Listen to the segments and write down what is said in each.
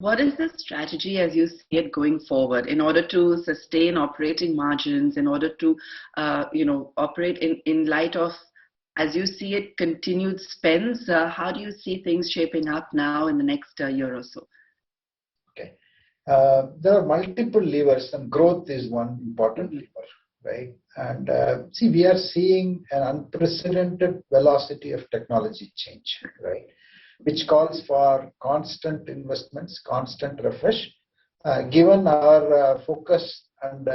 What is the strategy as you see it going forward in order to sustain operating margins, in order to, operate in light of, as you see it, continued spends? How do you see things shaping up now in the next year or so? Okay. There are multiple levers, and growth is one important lever, right? And see, we are seeing an unprecedented velocity of technology change, right? Which calls for constant investments, constant refresh. Given our focus and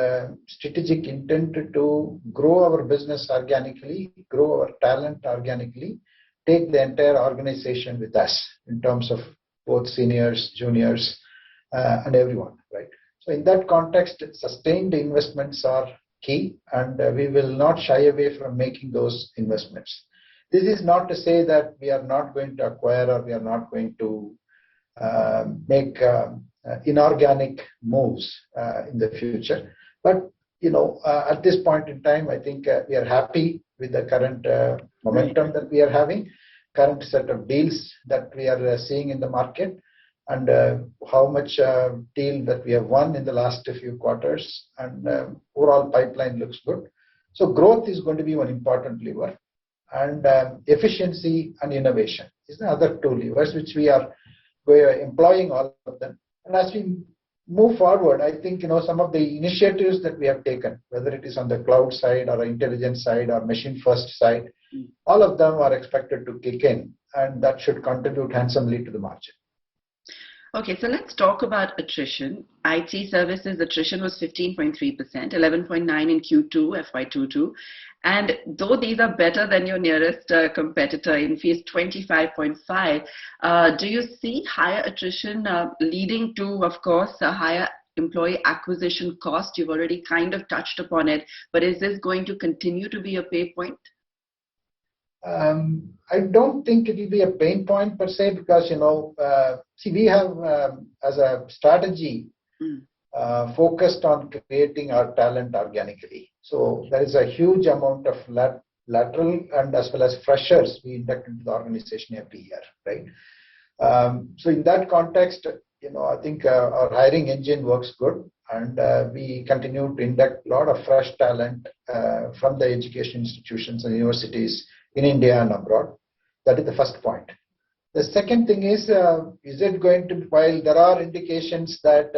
strategic intent to grow our business organically, grow our talent organically, take the entire organization with us in terms of both seniors, juniors, and everyone, right? So in that context, sustained investments are key, and we will not shy away from making those investments. This is not to say that we are not going to acquire or we are not going to make inorganic moves in the future. But at this point in time, I think we are happy with the current momentum that we are having, current set of deals that we are seeing in the market, and how much deal that we have won in the last few quarters, and overall pipeline looks good. So growth is going to be one important lever, and efficiency and innovation is the other two levers which we are employing all of them. And as we move forward, I think some of the initiatives that we have taken, whether it is on the cloud side or intelligence side or machine first side, all of them are expected to kick in, and that should contribute handsomely to the margin. Okay, so let's talk about attrition. IT services attrition was 15.3%, 11.9% in Q2 FY22. And though these are better than your nearest competitor, Infy is 25.5%, do you see higher attrition leading to, of course, a higher employee acquisition cost? You've already kind of touched upon it, but is this going to continue to be a pain point? I don't think it will be a pain point per se, because we have as a strategy focused on creating our talent organically. So there is a huge amount of lateral and as well as freshers we induct into the organization every year, right? So in that context, I think our hiring engine works good, and we continue to induct a lot of fresh talent from the education institutions and universities in India and abroad. That is the first point. The second thing is it going to, while there are indications that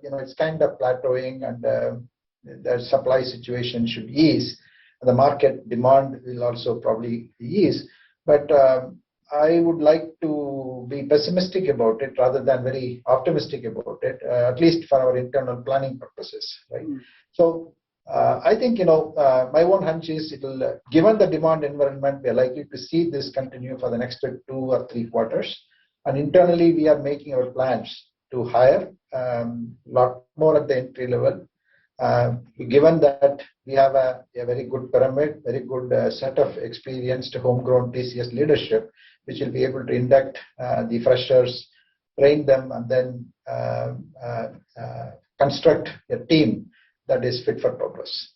it's kind of plateauing and the supply situation should ease, the market demand will also probably ease, but I would like to be pessimistic about it rather than very optimistic about it, at least for our internal planning purposes, right? So I think my own hunch is given the demand environment, we are likely to see this continue for the next 2 or 3 quarters, and internally we are making our plans to hire a lot more at the entry level. Given that we have a very good pyramid, very good set of experienced homegrown TCS leadership, which will be able to induct the freshers, train them, and then construct a team that is fit for purpose.